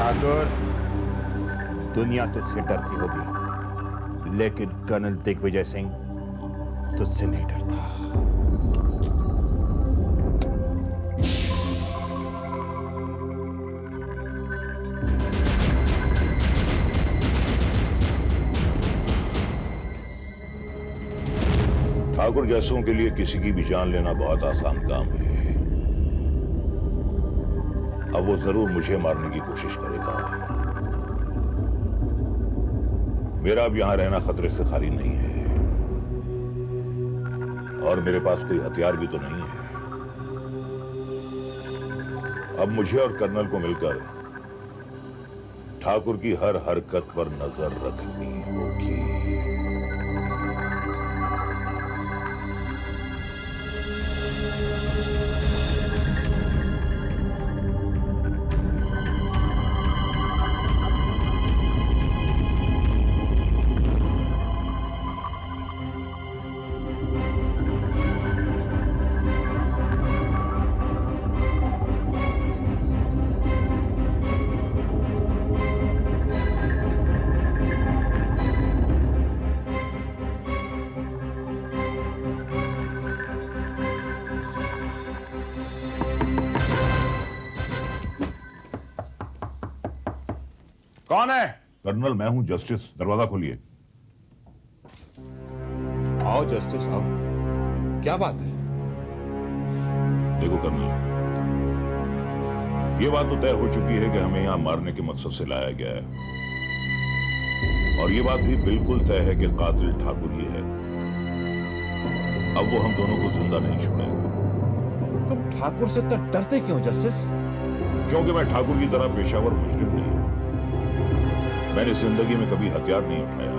ठाकुर, दुनिया तुझसे डरती होगी, लेकिन कर्नल दिग्विजय सिंह तुझसे नहीं डरता। ठाकुर जैसों के लिए किसी की भी जान लेना बहुत आसान काम है। अब वो जरूर मुझे मारने की कोशिश करेगा। मेरा अब यहां रहना खतरे से खाली नहीं है, और मेरे पास कोई हथियार भी तो नहीं है। अब मुझे और कर्नल को मिलकर ठाकुर की हर हरकत पर नजर रखनी होगी। कौन है? कर्नल, मैं हूं जस्टिस। दरवाजा खोलिए। आओ जस्टिस, आओ। क्या बात है? देखो कर्नल, ये बात तो तय हो चुकी है कि हमें यहां मारने के मकसद से लाया गया है, और ये बात भी बिल्कुल तय है कि कातिल ठाकुर ही है। अब वो हम दोनों को जिंदा नहीं छोड़ेगा। तुम ठाकुर से इतना डरते क्यों जस्टिस? क्योंकि मैं ठाकुर की तरह पेशावर मुजरिम नहीं हूं। मैंने जिंदगी में कभी हथियार नहीं उठाया,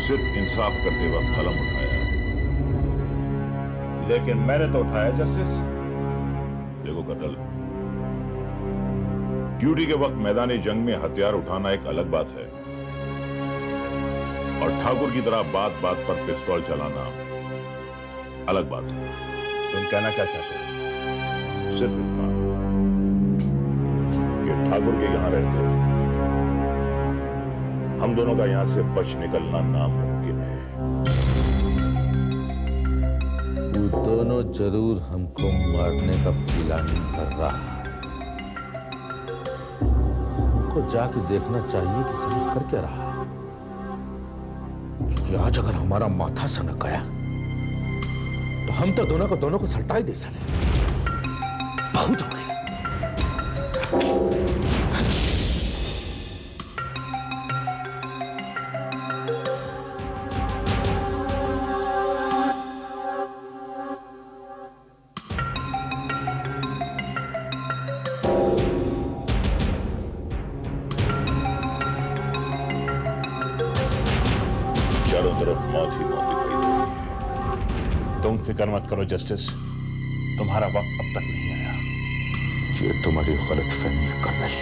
सिर्फ इंसाफ करते वक्त कलम उठाया। लेकिन मैंने तो उठाया जस्टिस। देखो कर्नल, ड्यूटी के वक्त मैदानी जंग में हथियार उठाना एक अलग बात है, और ठाकुर की तरह बात बात पर पिस्तौल चलाना अलग बात है। तुम कहना क्या चाहते हो? सिर्फ इतना कि ठाकुर के यहां रहकर हम दोनों का यहां से बच निकलना नामुमकिन है। वो दोनों जरूर हमको मारने का प्लानिंग कर रहा है। को जाके देखना चाहिए कि सही कर क्या रहा। क्योंकि आज अगर हमारा माथा सनक गया तो हम तो दोनों को सल्टा ही दे सके। बहुत हो गया। चारों तरफ मौत ही मौत दिखाई दे रही है। तुम फिक्र मत करो जस्टिस, तुम्हारा वक्त अब तक नहीं आया। ये तुम्हारी गलतफहमी है कर्नल।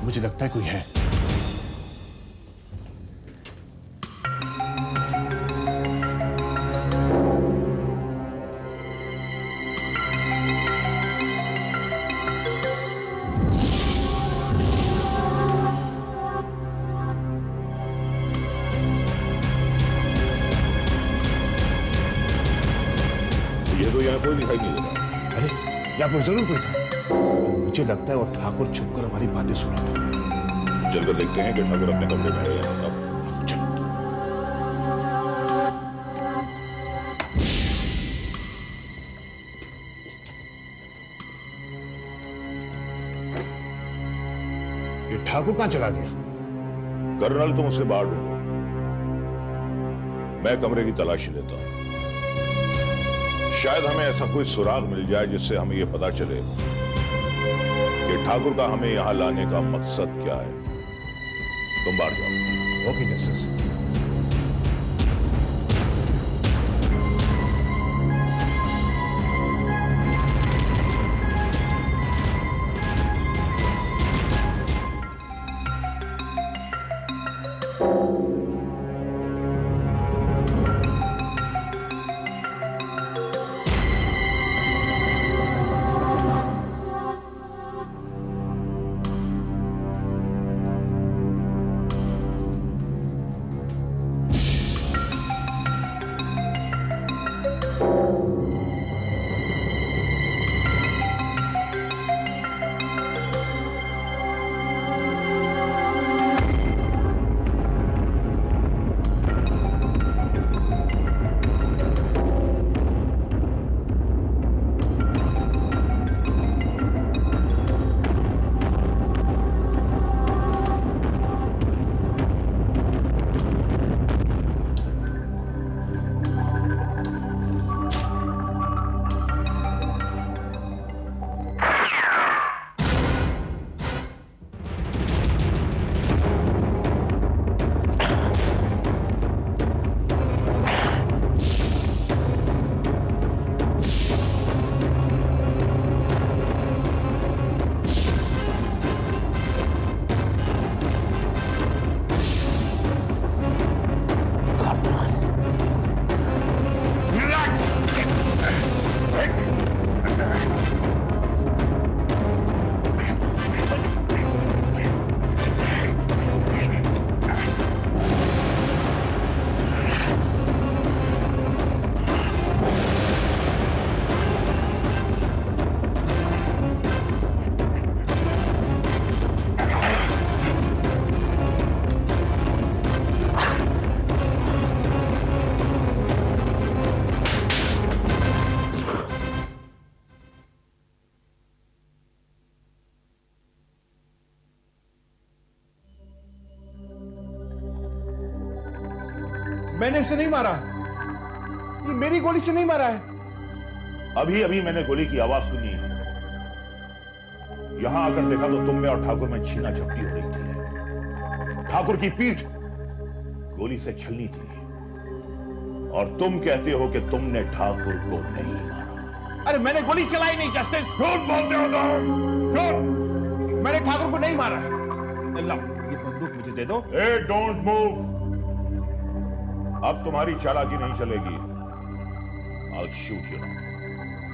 मुझे लगता है कोई है। मुझे तो यहाँ कोई दिखाई नहीं दे रहा। अरे यहाँ पर जरूर कोई था। मुझे लगता है वो ठाकुर छुपकर हमारी बातें सुन रहा था। चलकर देखते हैं कि ठाकुर अपने कमरे में है या नहीं। चलो। ये ठाकुर कहां चला गया? कर्नल, तुम उसे बाहर ढूंढो, मैं कमरे की तलाशी लेता हूं। शायद हमें ऐसा कोई सुराग मिल जाए जिससे हमें यह पता चले कि ठाकुर का हमें यहां लाने का मकसद क्या है। तुम बाहर जाओ। Okay justice. मैंने इसे नहीं मारा, ये मेरी गोली से नहीं मारा है। अभी अभी मैंने गोली की आवाज सुनी है। यहां आकर देखा तो तुम में और ठाकुर में छीना झपटी हो रही थी। ठाकुर की पीठ गोली से छलनी थी और तुम कहते हो कि तुमने ठाकुर को नहीं मारा। अरे मैंने गोली चलाई नहीं जस्टिस। झूठ बोलते हो तुम, झूठ। मैंने ठाकुर को नहीं मारा। लो, ये बंदूक मुझे दे दो। ए डोंट मूव। अब तुम्हारी चालाकी नहीं चलेगी। I'll shoot you now.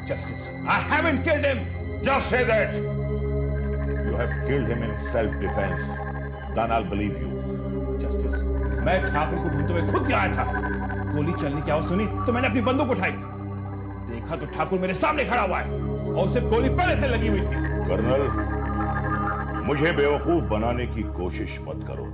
Justice, I haven't killed him. Just say that. You have killed him in self-defense. Then I'll believe you. Justice, मैं ठाकुर को ढूंढते हुए खुद आया था। गोली चलने की आवाज सुनी तो मैंने अपनी बंदूक उठाई। देखा तो ठाकुर मेरे सामने खड़ा हुआ है और उसे गोली पहले से लगी हुई थी। कर्नल, मुझे बेवकूफ बनाने की कोशिश मत करो।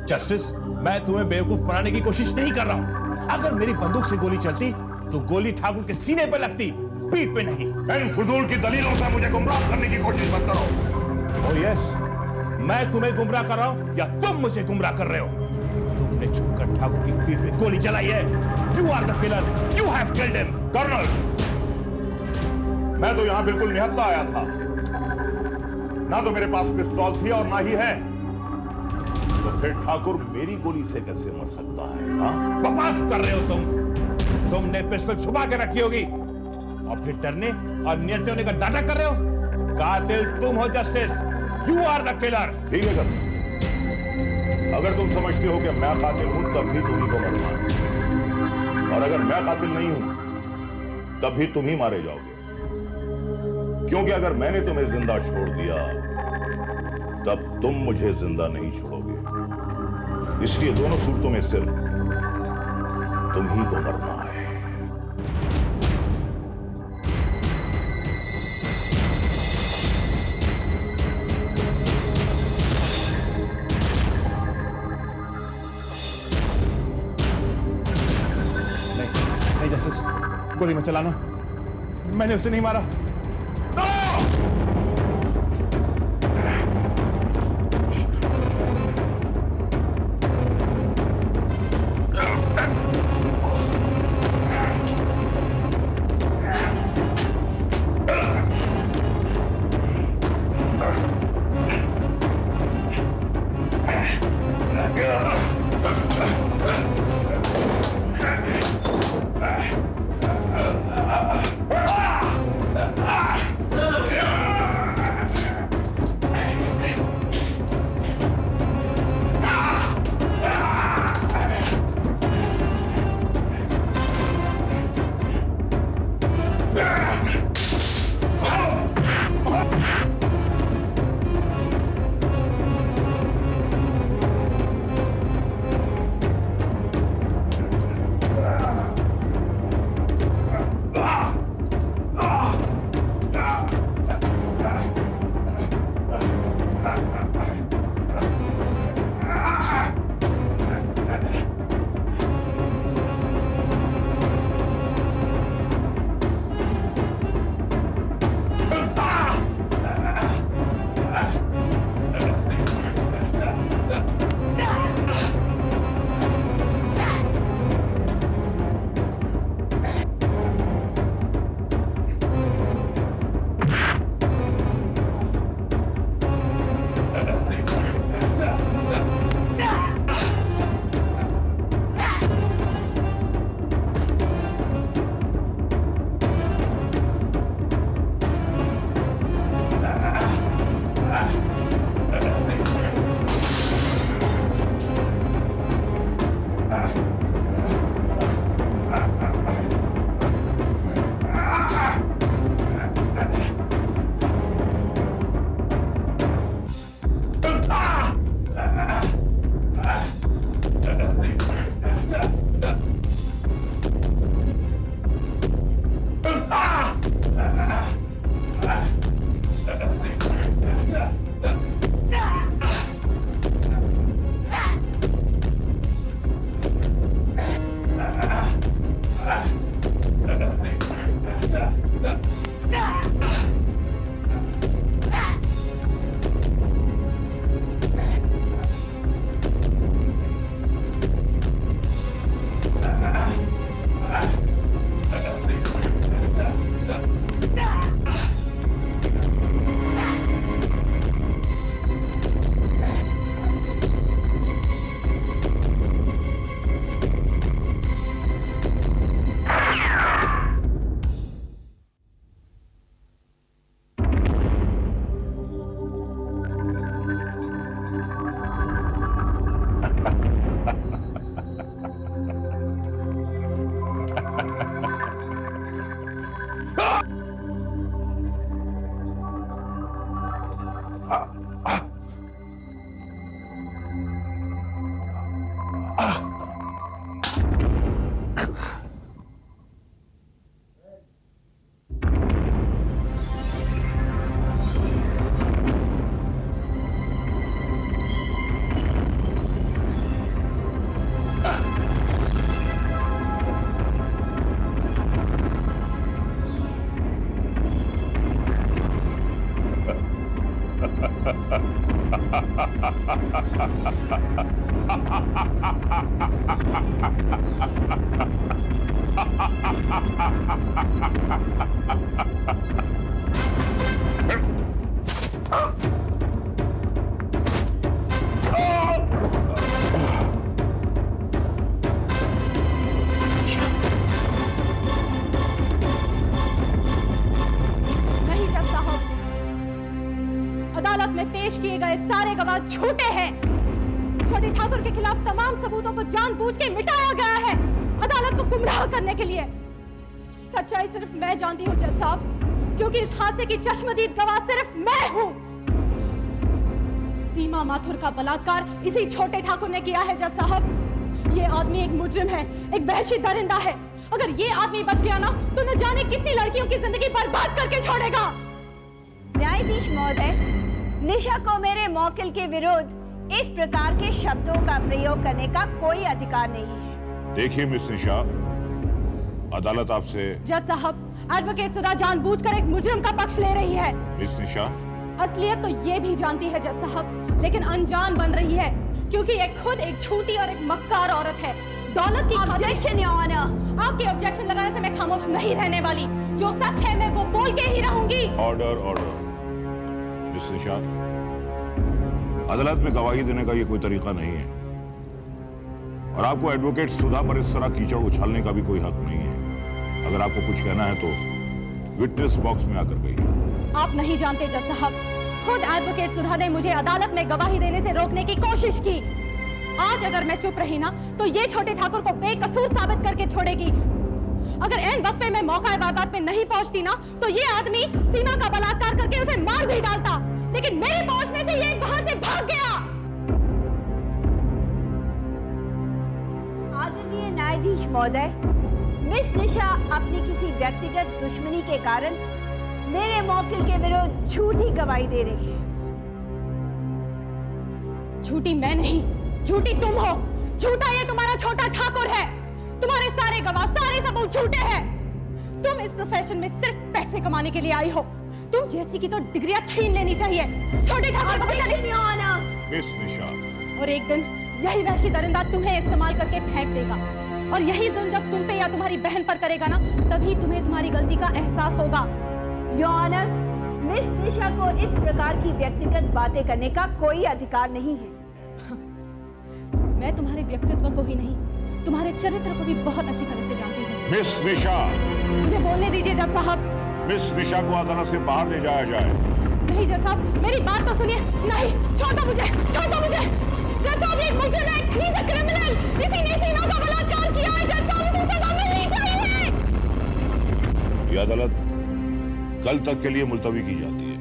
जस्टिस, मैं तुम्हें बेवकूफ बनाने की कोशिश नहीं कर रहा हूं। अगर मेरी बंदूक से गोली चलती तो गोली ठाकुर के सीने पे लगती, पीठ पे नहीं। इन फजूल की दलीलों से मुझे गुमराह करने की कोशिश मत करो। ओह यस, मैं तुम्हें गुमराह कर रहा हूं या तुम मुझे गुमराह कर रहे हो? तुमने छुपकर ठाकुर की पीठ पे गोली चलाई है। You are the killer, you have killed him. Colonel, मैं तो यहां बिल्कुल निहत्था आया था। ना तो मेरे पास पिस्तौल थी और ना ही है। तो फिर ठाकुर मेरी गोली से कैसे मर सकता है? हाँ? बकवास कर रहे हो तुमने पिस्टल छुपा के रखी होगी और फिर डरने और नियत होने का नाटक कर रहे हो। कातिल तुम हो justice, you are the killer. ठीक है कर्नल, अगर तुम समझते हो कि मैं कातिल हूं तब भी तुम्ही को मरना है, और अगर मैं कातिल नहीं हूं तब भी तुम ही मारे जाओगे। क्योंकि अगर मैंने तुम्हें जिंदा छोड़ दिया तब तुम मुझे जिंदा नहीं छोड़ोगे। इसलिए दोनों सूरतों में सिर्फ तुम ही को मरना है। नहीं जस्टिस, गोली मत चलाना। मैंने उसे नहीं मारा। नहीं जज साहब, अदालत में पेश किए गए सारे गवाह झूठे हैं। छोटे ठाकुर के खिलाफ तमाम सबूतों को जानबूझ के मिटाया गया है अदालत को गुमराह करने के लिए। सच्चाई सिर्फ मैं जानती हूँ जज साहब, क्योंकि इस हादसे की चश्मदीद गवाह सिर्फ मैं हूँ। सीमा माथुर का बलात्कार इसी छोटे ठाकुर ने किया है जज साहब। ये आदमी एक मुजरिम है, एक वहशी दरिंदा है। अगर ये आदमी बच गया ना तो न जाने कितनी लड़कियों की जिंदगी बर्बाद करके छोड़ेगा। न्यायाधीश महोदय, निशा को मेरे मौकिल के विरुद्ध इस प्रकार के शब्दों का प्रयोग करने का कोई अधिकार नहीं है। देखिए मिस निशा, अदालत आपसे। जज साहब, एडवोकेट सुधा जानबूझकर एक मुजरिम का पक्ष ले रही है। मिस निशा, असलियत तो ये भी जानती है जज साहब, लेकिन अनजान बन रही है क्योंकि ये खुद एक झूठी और एक मक्कार औरत है। दौलत की ऑब्जेक्शन योर ऑनर। आपके ऑब्जेक्शन लगाने से मैं खामोश नहीं रहने वाली। जो सच है मैं वो बोल के ही रहूंगी। Order order. मिस निशा, अदालत में गवाही देने का ये कोई तरीका नहीं है और आपको एडवोकेट सुधा पर इस तरह कीचड़ उछालने का भी कोई हक नहीं है। अगर आपको कुछ कहना है तो विटनेस बॉक्स में आकर कहिए। आप नहीं जानते जज साहब, खुद एडवोकेट सुधा ने मुझे अदालत में गवाही देने से रोकने की कोशिश की। आज अगर मैं चुप रही ना तो ये छोटे ठाकुर को बेकसूर साबित करके छोड़ेगी। अगर एन वक्त पे मैं मौका वारदात पे नहीं पहुंचती ना तो ये आदमी सीमा का बलात्कार करके उसे मार भी डालता, लेकिन मेरे पहुंचने से ये वहां से भाग गया। आदरणीय न्यायाधीश महोदय, मिस निशा अपनी किसी व्यक्तिगत दुश्मनी के कारण मेरे मौकिल के विरुद्ध झूठी गवाही दे रही है। झूठी मैं नहीं, झूठी तुम हो। झूठा ये तुम्हारा छोटा ठाकुर है। तुम्हारे सारे गवाह, सारे सबूत झूठे हैं। तुम इस प्रोफेशन में सिर्फ पैसे कमाने के लिए आई हो। तुम जैसी की तो डिग्रियां छीन लेनी चाहिए। छोटे ठाकुर को मिस निशा, और एक दिन यही वहशी दरिंदा तुम्हें इस्तेमाल करके फेंक देगा और यही जुल्म जब तुम पे या तुम्हारी बहन पर करेगा ना तभी तुम्हें तुम्हारी गलती का एहसास होगा। योर ऑनर, मिस निशा को इस प्रकार की व्यक्तिगत बातें करने का कोई अधिकार नहीं है। मैं तुम्हारे व्यक्तित्व को ही नहीं, तुम्हारे चरित्र को भी बहुत अच्छी तरह से जानती हूँ। मिस निशा, मुझे बोलने दीजिए जज साहब। मिस निशा को अदालत से बाहर ले जाया जाए। नहीं जज साहब, मेरी बात तो सुनिए। नहीं, छोड़ दो मुझे, छोड़ दो मुझे। जज साहब, ये मुजरिम है, ही इज अ क्रिमिनल। इसी ने सीमा का बलात्कार किया है। जज साहब, इसे सजा मिलनी चाहिए। ये अदालत कल तक के लिए मुलतवी की जाती है।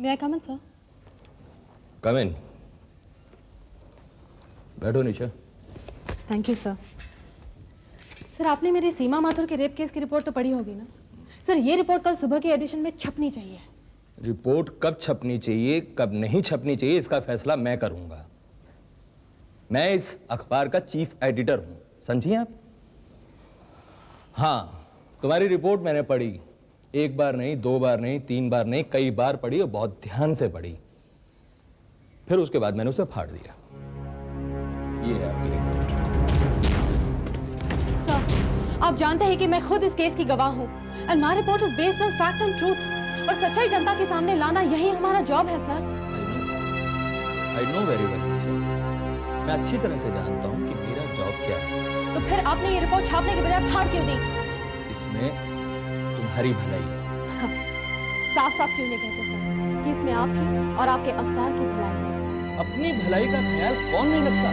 May I come in, sir? Come in. बैठो Nisha. Thank you sir. Sir, आपने मेरी सीमा माथुर के रेप केस की रिपोर्ट तो पढ़ी होगी ना? सर, ये रिपोर्ट कल सुबह के एडिशन में छपनी चाहिए। रिपोर्ट कब छपनी चाहिए, कब नहीं छपनी चाहिए, इसका फैसला मैं करूंगा। मैं इस अखबार का चीफ एडिटर हूं, समझिए आप। हाँ, तुम्हारी रिपोर्ट मैंने पढ़ी। एक बार नहीं, दो बार नहीं, तीन बार नहीं, कई बार पढ़ी और बहुत ध्यान से पढ़ी। फिर उसके बाद मैंने उसे फाड़ दिया। ये है आपकी रिपोर्ट। सर, आप जानते हैं कि मैं खुद इस केस की गवाह हूँ and my report is based on fact and truth. और सच्चाई जनता के सामने लाना यही हमारा जॉब है sir. I know very well. मैं अच्छी तरह से जानता हूँ कि मेरा जॉब क्या है। तो फिर आपने ये रिपोर्ट छापने के बजाय फाड़ क्यों दी? इसमें तुम्हारी भलाई है। साफ साफ क्यों नहीं कहते सर कि इसमें आपकी और आपके अखबार की भलाई है? अपनी भलाई का ख्याल कौन नहीं रखता?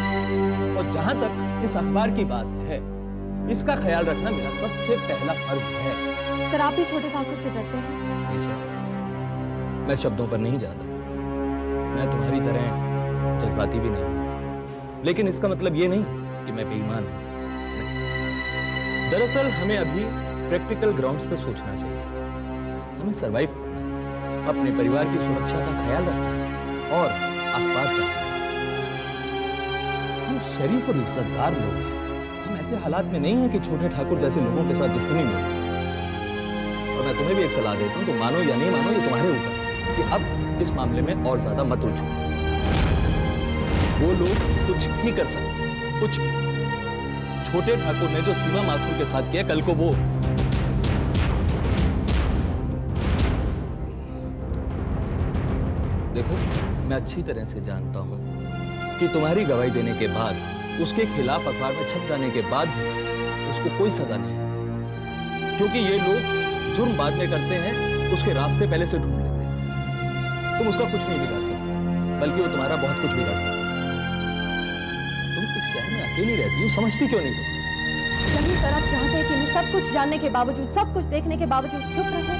और जहां तक इस अखबार की बात है, इसका ख्याल रखना मेरा सबसे पहला फर्ज है। सर, आप भी छोटे ठाकुर से डरते हैं? निशा, मैं शब्दों पर नहीं जाता। मैं तुम्हारी तरह जज्बाती भी नहीं हूं, लेकिन इसका मतलब ये नहीं कि मैं बेईमान हूं। दरअसल हमें अभी प्रैक्टिकल ग्राउंड्स पे सोचना चाहिए। हमें सरवाइव करना है, अपने परिवार की सुरक्षा का ख्याल रखना है और अखबार चलाना है। हम शरीफ और इज्जतदार लोग हैं। हम ऐसे हालात में नहीं हैं कि छोटे ठाकुर जैसे लोगों के साथ दुश्मनी में हो। और मैं तुम्हें भी एक सलाह देता हूं, तो मानो या नहीं मानो ये तुम्हारे ऊपर कि अब इस मामले में और ज्यादा मत उलझो। वो लोग कुछ भी कर सकते हैं, कुछ भी। छोटे ठाकुर ने जो सीमा माथुर के साथ किया, कल को वो देखो, मैं अच्छी तरह से जानता हूं कि तुम्हारी गवाही देने के बाद, उसके खिलाफ अखबार में छप जाने के बाद भी उसको कोई सजा नहीं, क्योंकि ये लोग जुर्म बाद में करते हैं, उसके रास्ते पहले से ढूंढ लेते हैं। तुम उसका कुछ नहीं बिगाड़ सकते, बल्कि वो तुम्हारा बहुत कुछ बिगाड़ सकता है। तुम इस शहर में अकेली रहती हो, समझती क्यों नहीं तुम? यही सर आप चाहते हैं कि मैं सब कुछ जानने के बावजूद, सब कुछ देखने के बावजूद चुप रहूं?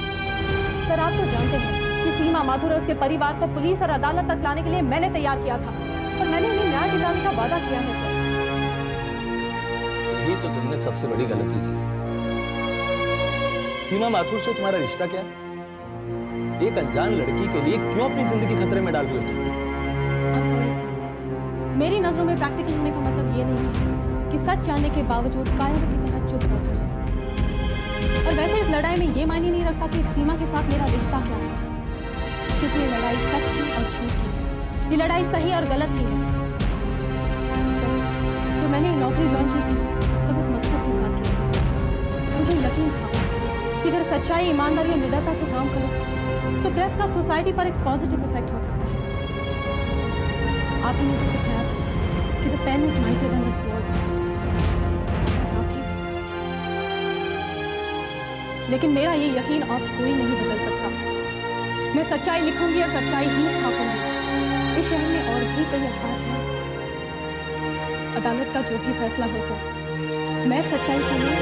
सर आप तो जानते हैं कि सीमा माथुर और उसके परिवार को पुलिस और अदालत तक लाने के लिए मैंने तैयार किया था और मैंने उन्हें न्याय दिलाने का वादा किया है सर। ये तो तुमने सबसे बड़ी गलती की। सीमा माथुर से तुम्हारा रिश्ता क्या है? एक अनजान लड़की के लिए क्यों अपनी जिंदगी खतरे में डाल रही हो तुम? I'm sorry, sir. मेरी नजरों में प्रैक्टिकल होने का मतलब ये नहीं है कि सच जानने के बावजूद कायरों की तरह चुप बैठा जाए। और वैसे इस लड़ाई में ये मायने नहीं रखता कि सीमा के साथ मेरा रिश्ता क्या है, क्योंकि ये लड़ाई सच की और झूठ की है। ये लड़ाई सही और गलत की है। सर, तो मैंने ये नौकरी ज्वाइन की थी तो एक मकसद के साथ की थी। मुझे यकीन था कि अगर सच्चाई, ईमानदारी और निडरता से काम करो तो प्रेस का सोसाइटी पर एक पॉजिटिव इफेक्ट हो सकता है। आप ही ने तो सिखाया था कि the pen is mightier than the sword. आज आप ही। लेकिन मेरा ये यकीन अब कोई नहीं बदल सकता। मैं सच्चाई लिखूंगी और सच्चाई ही छापूंगी। इस शहर में और भी कई अखबार हैं। अदालत का जो भी फैसला हो सके, मैं सच्चाई के लिए